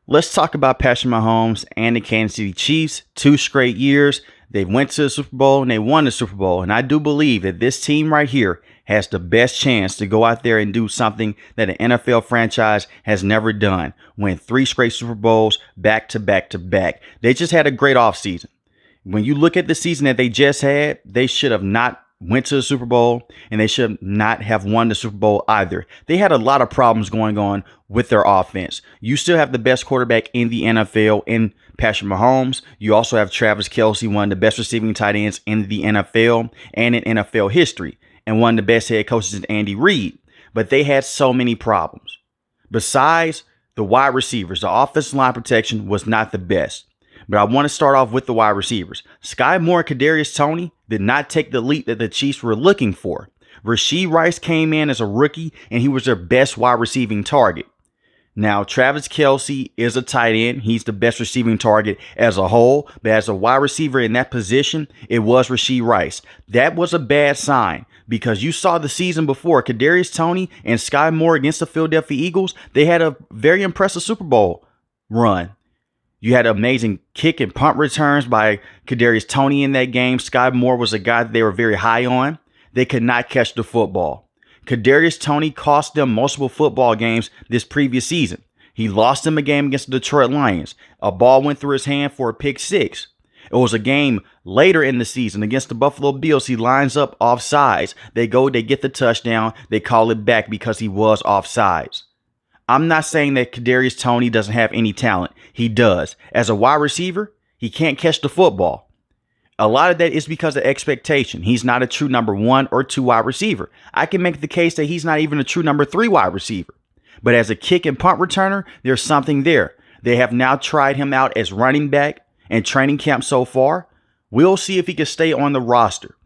Let's talk about Patrick Mahomes and the Kansas City Chiefs. 2 straight years. They went to the Super Bowl and they won the Super Bowl. And I do believe that this team right here has the best chance to go out there and do something that an NFL franchise has never done. Win 3 straight Super Bowls back to back to back. They just had a great offseason. When you look at the season that they just had, they should have not went to the Super Bowl, and they should not have won the Super Bowl either. They had a lot of problems going on with their offense. You still have the best quarterback in the NFL in Patrick Mahomes. You also have Travis Kelce, one of the best receiving tight ends in the NFL and in NFL history, and one of the best head coaches is Andy Reid. But they had so many problems. Besides the wide receivers, the offensive line protection was not the best. But I want to start off with the wide receivers. Sky Moore and Kadarius Toney did not take the leap that the Chiefs were looking for. Rashee Rice came in as a rookie, and he was their best wide receiving target. Now, Travis Kelce is a tight end. He's the best receiving target as a whole. But as a wide receiver in that position, it was Rashee Rice. That was a bad sign because you saw the season before, Kadarius Toney and Sky Moore against the Philadelphia Eagles. They had a very impressive Super Bowl run. You had amazing kick and punt returns by Kadarius Toney in that game. Sky Moore was a guy that they were very high on. They could not catch the football. Kadarius Toney cost them multiple football games this previous season. He lost them a game against the Detroit Lions. A ball went through his hand for a pick six. It was a game later in the season against the Buffalo Bills. He lines up offsides. They get the touchdown. They call it back because he was offsides. I'm not saying that Kadarius Toney doesn't have any talent. He does. As a wide receiver, he can't catch the football. A lot of that is because of expectation. He's not a true number 1 or 2 wide receiver. I can make the case that he's not even a true number 3 wide receiver. But as a kick and punt returner, there's something there. They have now tried him out as running back in training camp so far. We'll see if he can stay on the roster.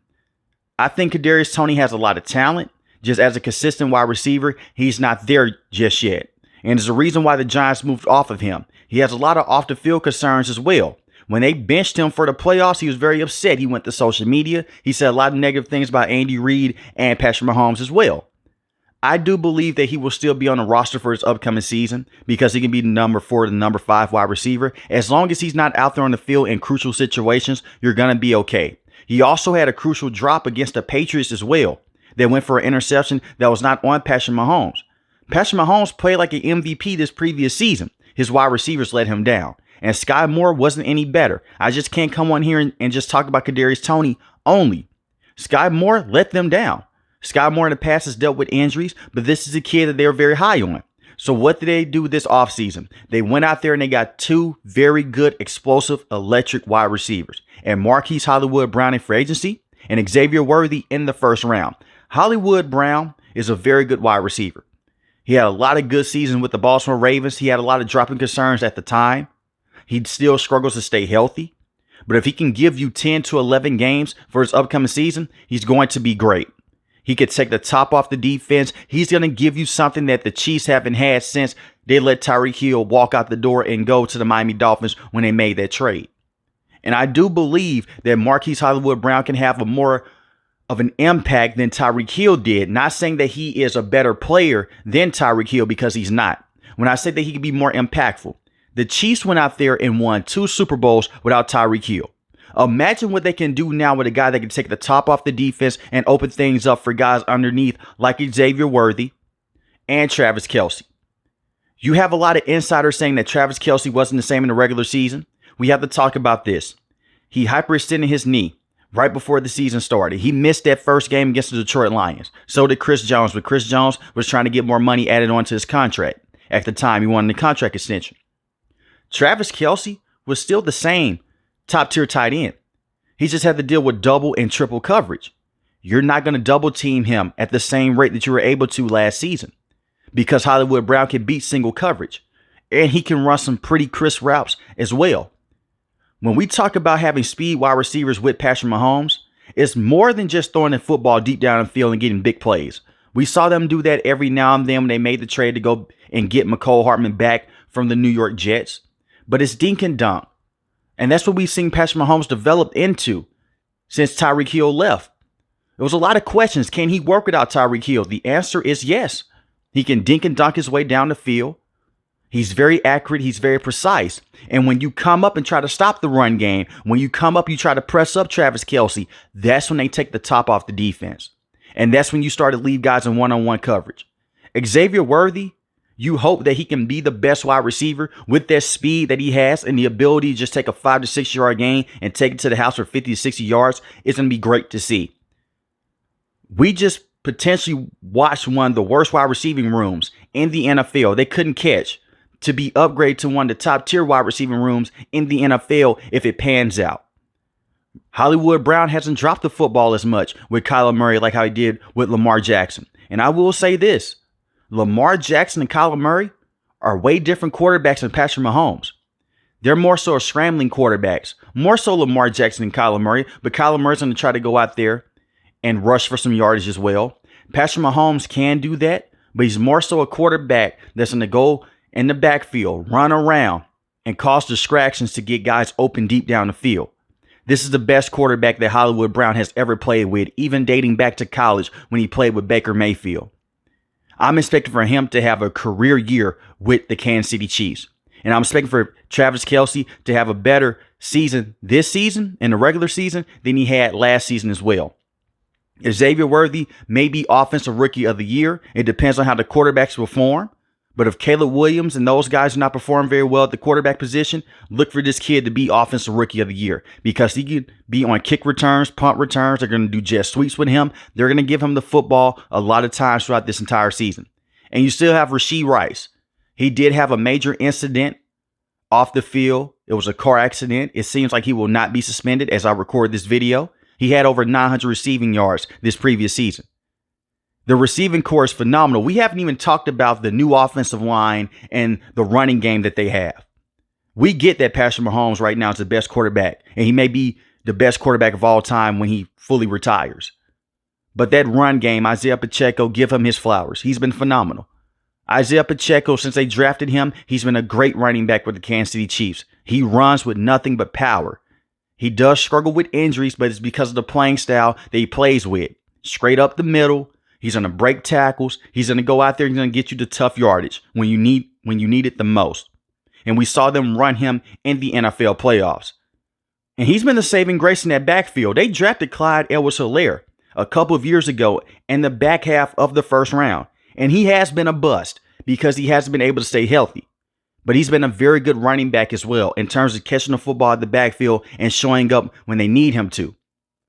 I think Kadarius Toney has a lot of talent. Just as a consistent wide receiver, he's not there just yet. And there's a reason why the Giants moved off of him. He has a lot of off-the-field concerns as well. When they benched him for the playoffs, he was very upset. He went to social media. He said a lot of negative things about Andy Reid and Patrick Mahomes as well. I do believe that he will still be on the roster for his upcoming season because he can be the number 4 to number 5 wide receiver. As long as he's not out there on the field in crucial situations, you're going to be okay. He also had a crucial drop against the Patriots as well. They went for an interception that was not on Patrick Mahomes. Patrick Mahomes played like an MVP this previous season. His wide receivers let him down. And Sky Moore wasn't any better. I just can't come on here and just talk about Kadarius Toney only. Sky Moore let them down. Sky Moore in the past has dealt with injuries, but this is a kid that they were very high on. So what did they do this offseason? They went out there and they got 2 very good, explosive, electric wide receivers. And Marquise Hollywood Brown in free agency and Xavier Worthy in the first round. Hollywood Brown is a very good wide receiver. He had a lot of good seasons with the Baltimore Ravens. He had a lot of dropping concerns at the time. He still struggles to stay healthy. But if he can give you 10 to 11 games for his upcoming season, he's going to be great. He could take the top off the defense. He's going to give you something that the Chiefs haven't had since they let Tyreek Hill walk out the door and go to the Miami Dolphins when they made that trade. And I do believe that Marquise Hollywood Brown can have a more of an impact than Tyreek Hill did. Not saying that he is a better player than Tyreek Hill because he's not. When I say that he could be more impactful, the Chiefs went out there and won 2 Super Bowls without Tyreek Hill. Imagine what they can do now with a guy that can take the top off the defense and open things up for guys underneath like Xavier Worthy and Travis Kelce. You have a lot of insiders saying that Travis Kelce wasn't the same in the regular season. We have to talk about this. He hyperextended his knee right before the season started. He missed that first game against the Detroit Lions. So did Chris Jones, but Chris Jones was trying to get more money added onto his contract. At the time, he wanted a contract extension. Travis Kelce was still the same top-tier tight end. He just had to deal with double and triple coverage. You're not going to double team him at the same rate that you were able to last season because Hollywood Brown can beat single coverage. And he can run some pretty crisp routes as well. When we talk about having speed wide receivers with Patrick Mahomes, it's more than just throwing the football deep down the field and getting big plays. We saw them do that every now and then when they made the trade to go and get McCole Hartman back from the New York Jets. But it's dink and dunk. And that's what we've seen Patrick Mahomes develop into since Tyreek Hill left. There was a lot of questions. Can he work without Tyreek Hill? The answer is yes. He can dink and dunk his way down the field. He's very accurate. He's very precise. And when you come up and try to stop the run game, when you come up, you try to press up Travis Kelce, that's when they take the top off the defense. And that's when you start to leave guys in one-on-one coverage. Xavier Worthy, you hope that he can be the best wide receiver with that speed that he has and the ability to just take a 5 to 6 yard gain and take it to the house for 50 to 60 yards. It's going to be great to see. We just potentially watched one of the worst wide receiving rooms in the NFL. They couldn't catch, to be upgraded to one of the top tier wide receiving rooms in the NFL if it pans out. Hollywood Brown hasn't dropped the football as much with Kyler Murray like how he did with Lamar Jackson. And I will say this, Lamar Jackson and Kyler Murray are way different quarterbacks than Patrick Mahomes. They're more so scrambling quarterbacks, more so Lamar Jackson and Kyler Murray, but Kyler Murray's going to try to go out there and rush for some yardage as well. Patrick Mahomes can do that, but he's more so a quarterback that's going to go in the backfield, run around, and cause distractions to get guys open deep down the field. This is the best quarterback that Hollywood Brown has ever played with, even dating back to college when he played with Baker Mayfield. I'm expecting for him to have a career year with the Kansas City Chiefs. And I'm expecting for Travis Kelce to have a better season this season, in the regular season, than he had last season as well. Xavier Worthy may be Offensive Rookie of the Year. It depends on how the quarterbacks perform. But if Caleb Williams and those guys do not perform very well at the quarterback position, look for this kid to be Offensive Rookie of the Year, because he could be on kick returns, punt returns. They're going to do jet sweeps with him. They're going to give him the football a lot of times throughout this entire season. And you still have Rashee Rice. He did have a major incident off the field. It was a car accident. It seems like he will not be suspended as I record this video. He had over 900 receiving yards this previous season. The receiving core is phenomenal. We haven't even talked about the new offensive line and the running game that they have. We get that Patrick Mahomes right now is the best quarterback, and he may be the best quarterback of all time when he fully retires. But that run game, Isaiah Pacheco, give him his flowers. He's been phenomenal. Isaiah Pacheco, since they drafted him, he's been a great running back with the Kansas City Chiefs. He runs with nothing but power. He does struggle with injuries, but it's because of the playing style that he plays with. Straight up the middle. He's going to break tackles. He's going to go out there. He's going to get you the tough yardage when you need it the most. And we saw them run him in the NFL playoffs. And he's been the saving grace in that backfield. They drafted Clyde Edwards-Helaire a couple of years ago in the back half of the first round. And he has been a bust because he hasn't been able to stay healthy. But he's been a very good running back as well in terms of catching the football at the backfield and showing up when they need him to.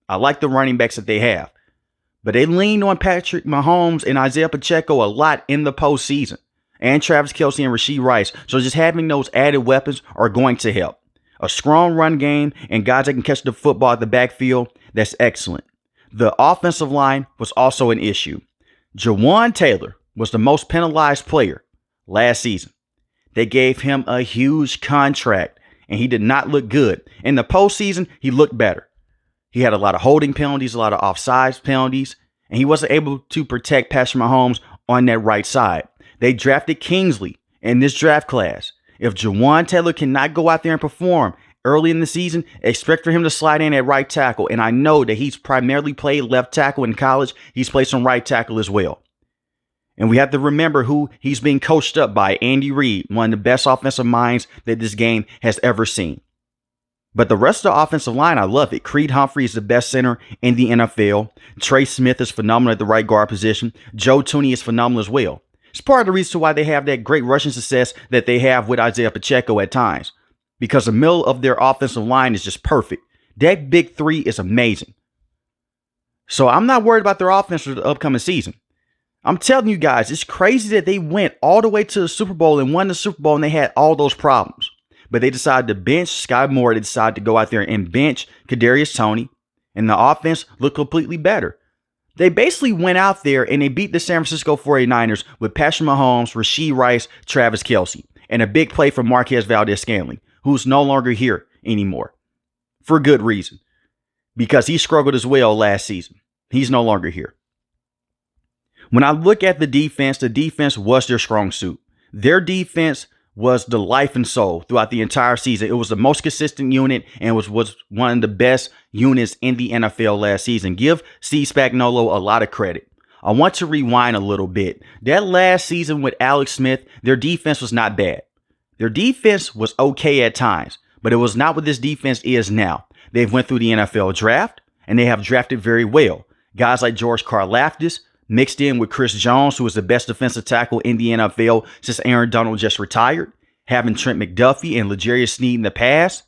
I like the running backs that they have. But they leaned on Patrick Mahomes and Isaiah Pacheco a lot in the postseason, and Travis Kelce and Rashee Rice. So just having those added weapons are going to help. A strong run game and guys that can catch the football at the backfield, that's excellent. The offensive line was also an issue. Jawan Taylor was the most penalized player last season. They gave him a huge contract, and he did not look good. In the postseason, he looked better. He had a lot of holding penalties, a lot of offsides penalties, and he wasn't able to protect Patrick Mahomes on that right side. They drafted Kingsley in this draft class. If Jawan Taylor cannot go out there and perform early in the season, expect for him to slide in at right tackle. And I know that he's primarily played left tackle in college. He's played some right tackle as well. And we have to remember who he's being coached up by, Andy Reid, one of the best offensive minds that this game has ever seen. But the rest of the offensive line, I love it. Creed Humphrey is the best center in the NFL. Trey Smith is phenomenal at the right guard position. Joe Tooney is phenomenal as well. It's part of the reason why they have that great rushing success that they have with Isaiah Pacheco at times. Because the middle of their offensive line is just perfect. That big three is amazing. So I'm not worried about their offense for the upcoming season. I'm telling you guys, it's crazy that they went all the way to the Super Bowl and won the Super Bowl and they had all those problems. But they decided to bench Sky Moore. They decided to go out there and bench Kadarius Toney. And the offense looked completely better. They basically went out there and they beat the San Francisco 49ers with Patrick Mahomes, Rashee Rice, Travis Kelce. And a big play from Marquez Valdes-Scantling, who's no longer here anymore. For good reason. Because he struggled as well last season. He's no longer here. When I look at the defense was their strong suit. Their defense was the life and soul throughout the entire season. It was the most consistent unit and was one of the best units in the NFL last season. Give Steve Spagnuolo a lot of credit. I want to rewind a little bit. That last season with Alex Smith, their defense was not bad. Their defense was okay at times, but it was not what this defense is now. They've went through the NFL draft, and they have drafted very well. Guys like George Karlaftis, mixed in with Chris Jones, who is the best defensive tackle in the NFL since Aaron Donald just retired, having Trent McDuffie and L'Jarius Sneed in the past.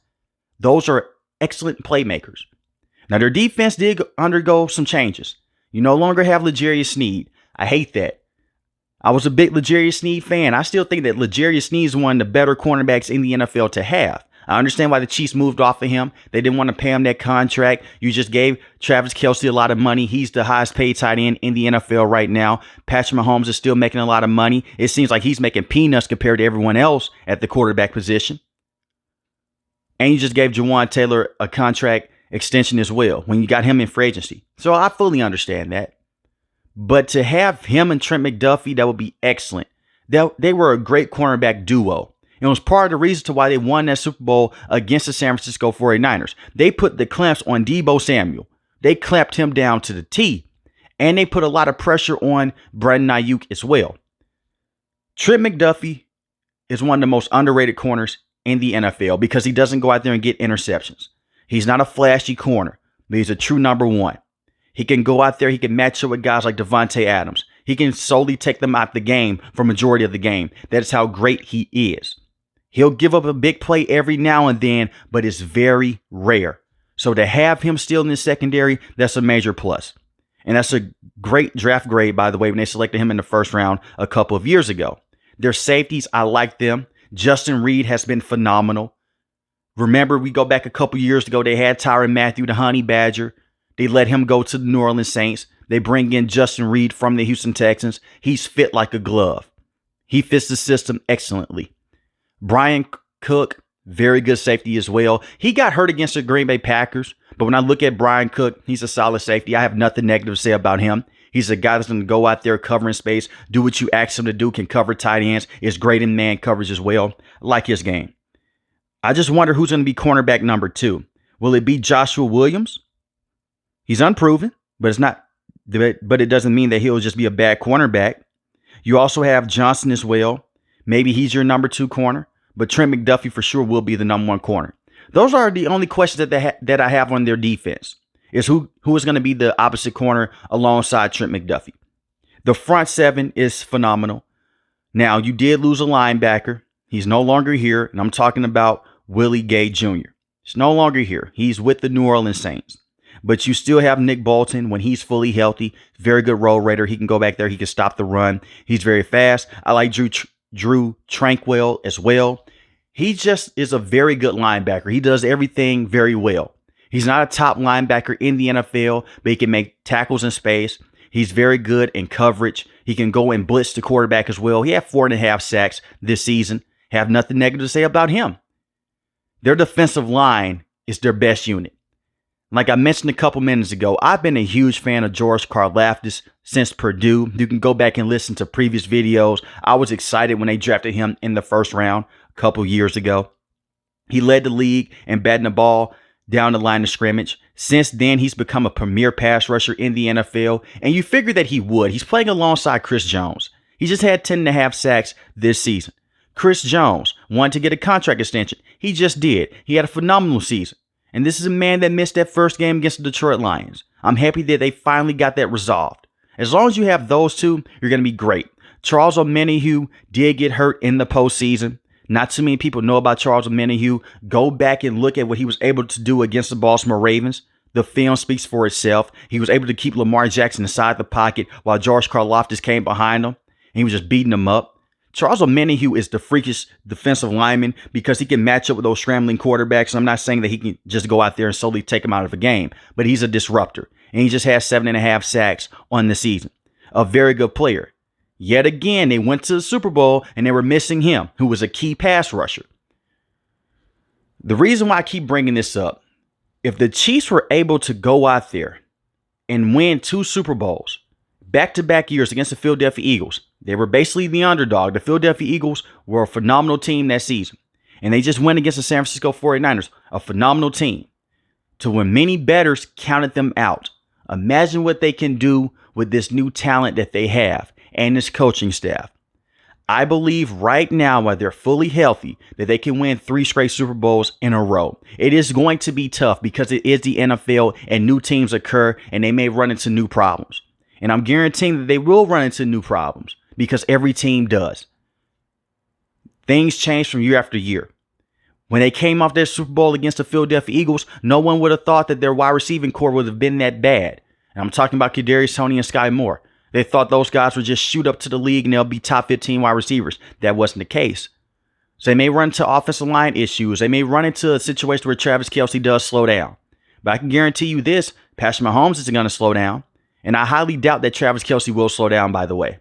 Those are excellent playmakers. Now, their defense did undergo some changes. You no longer have L'Jarius Sneed. I hate that. I was a big L'Jarius Sneed fan. I still think that L'Jarius Sneed is one of the better cornerbacks in the NFL to have. I understand why the Chiefs moved off of him. They didn't want to pay him that contract. You just gave Travis Kelce a lot of money. He's the highest paid tight end in the NFL right now. Patrick Mahomes is still making a lot of money. It seems like he's making peanuts compared to everyone else at the quarterback position. And you just gave Jawan Taylor a contract extension as well when you got him in free agency. So I fully understand that. But to have him and Trent McDuffie, that would be excellent. They were a great cornerback duo. It was part of the reason to why they won that Super Bowl against the San Francisco 49ers. They put the clamps on Deebo Samuel. They clamped him down to the T. And they put a lot of pressure on Brandon Ayuk as well. Trent McDuffie is one of the most underrated corners in the NFL because he doesn't go out there and get interceptions. He's not a flashy corner, but he's a true number one. He can go out there, he can match up with guys like Devontae Adams. He can solely take them out the game for majority of the game. That is how great he is. He'll give up a big play every now and then, but it's very rare. So to have him still in the secondary, that's a major plus. And that's a great draft grade, by the way, when they selected him in the first round a couple of years ago. Their safeties, I like them. Justin Reed has been phenomenal. Remember, we go back a couple years ago, they had Tyrann Mathieu, the Honey Badger. They let him go to the New Orleans Saints. They bring in Justin Reed from the Houston Texans. He's fit like a glove. He fits the system excellently. Brian Cook, very good safety as well. He got hurt against the Green Bay Packers, but when I look at Brian Cook, he's a solid safety. I have nothing negative to say about him. He's a guy that's going to go out there covering space, do what you ask him to do, can cover tight ends, is great in man coverage as well. I like his game. I just wonder who's going to be cornerback number 2. Will it be Joshua Williams? He's unproven, but it doesn't mean that he'll just be a bad cornerback. You also have Johnson as well. Maybe he's your number 2 corner, but Trent McDuffie for sure will be the number 1 corner. Those are the only questions that I have on their defense. Is who is going to be the opposite corner alongside Trent McDuffie. The front 7 is phenomenal. Now, you did lose a linebacker. He's no longer here, and I'm talking about Willie Gay Jr. He's no longer here. He's with the New Orleans Saints. But you still have Nick Bolton when he's fully healthy. Very good roll raider. He can go back there. He can stop the run. He's very fast. I like Drew Tranquil as well. He just is a very good linebacker. He does everything very well. He's not a top linebacker in the NFL, but he can make tackles in space. He's very good in coverage. He can go and blitz the quarterback as well. He had 4.5 sacks this season. Have nothing negative to say about him. Their defensive line is their best unit. Like I mentioned a couple minutes ago, I've been a huge fan of George Karlaftis since Purdue. You can go back and listen to previous videos. I was excited when they drafted him in the first round a couple years ago. He led the league in batting the ball down the line of scrimmage. Since then, he's become a premier pass rusher in the NFL, and you figure that he would. He's playing alongside Chris Jones. He just had 10.5 sacks this season. Chris Jones wanted to get a contract extension. He just did. He had a phenomenal season. And this is a man that missed that first game against the Detroit Lions. I'm happy that they finally got that resolved. As long as you have those two, you're going to be great. Charles Omenihu did get hurt in the postseason. Not too many people know about Charles Omenihu. Go back and look at what he was able to do against the Baltimore Ravens. The film speaks for itself. He was able to keep Lamar Jackson inside the pocket while George Karlaftis came behind him. And he was just beating him up. Charles Omenihu is the freakish defensive lineman because he can match up with those scrambling quarterbacks. I'm not saying that he can just go out there and solely take them out of a game, but he's a disruptor. And he just has 7.5 sacks on the season. A very good player. Yet again, they went to the Super Bowl and they were missing him, who was a key pass rusher. The reason why I keep bringing this up, if the Chiefs were able to go out there and win 2 Super Bowls back-to-back years against the Philadelphia Eagles, they were basically the underdog. The Philadelphia Eagles were a phenomenal team that season. And they just went against the San Francisco 49ers, a phenomenal team, to when many bettors counted them out. Imagine what they can do with this new talent that they have and this coaching staff. I believe right now, while they're fully healthy, that they can win 3 straight Super Bowls in a row. It is going to be tough because it is the NFL and new teams occur and they may run into new problems. And I'm guaranteeing that they will run into new problems because every team does. Things change from year after year. When they came off their Super Bowl against the Philadelphia Eagles, no one would have thought that their wide receiving core would have been that bad. And I'm talking about Kadarius Toney and Sky Moore. They thought those guys would just shoot up to the league and they'll be top 15 wide receivers. That wasn't the case. So they may run into offensive line issues. They may run into a situation where Travis Kelce does slow down. But I can guarantee you this, Patrick Mahomes isn't going to slow down. And I highly doubt that Travis Kelce will slow down, by the way.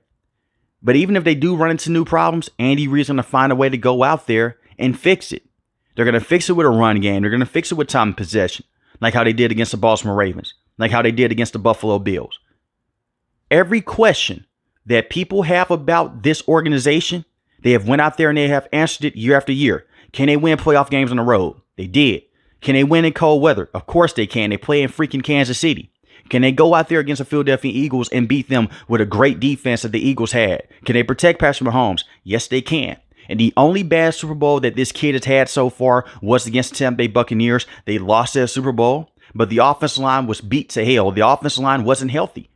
But even if they do run into new problems, Andy Reid's going to find a way to go out there and fix it. They're going to fix it with a run game. They're going to fix it with time and possession, like how they did against the Baltimore Ravens, like how they did against the Buffalo Bills. Every question that people have about this organization, they have went out there and they have answered it year after year. Can they win playoff games on the road? They did. Can they win in cold weather? Of course they can. They play in freaking Kansas City. Can they go out there against the Philadelphia Eagles and beat them with a great defense that the Eagles had? Can they protect Patrick Mahomes? Yes, they can. And the only bad Super Bowl that this kid has had so far was against the Tampa Bay Buccaneers. They lost their Super Bowl, but the offensive line was beat to hell. The offensive line wasn't healthy.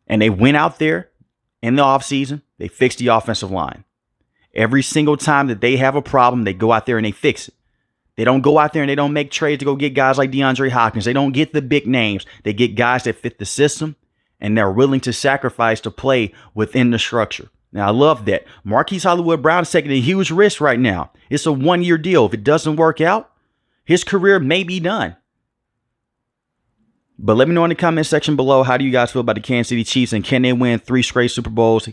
And they went out there in the offseason. They fixed the offensive line. Every single time that they have a problem, they go out there and they fix it. They don't go out there and they don't make trades to go get guys like DeAndre Hopkins. They don't get the big names. They get guys that fit the system and they're willing to sacrifice to play within the structure. Now, I love that. Marquise Hollywood Brown is taking a huge risk right now. It's a one-year deal. If it doesn't work out, his career may be done. But let me know in the comment section below, how do you guys feel about the Kansas City Chiefs and can they win 3 straight Super Bowls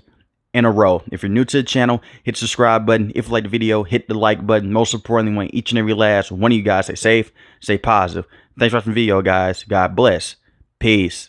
in a row? If you're new to the channel, hit the subscribe button. If you like the video, hit the like button. Most importantly, I want each and every last one of you guys stay safe, stay positive. Thanks for watching the video, guys. God bless. Peace.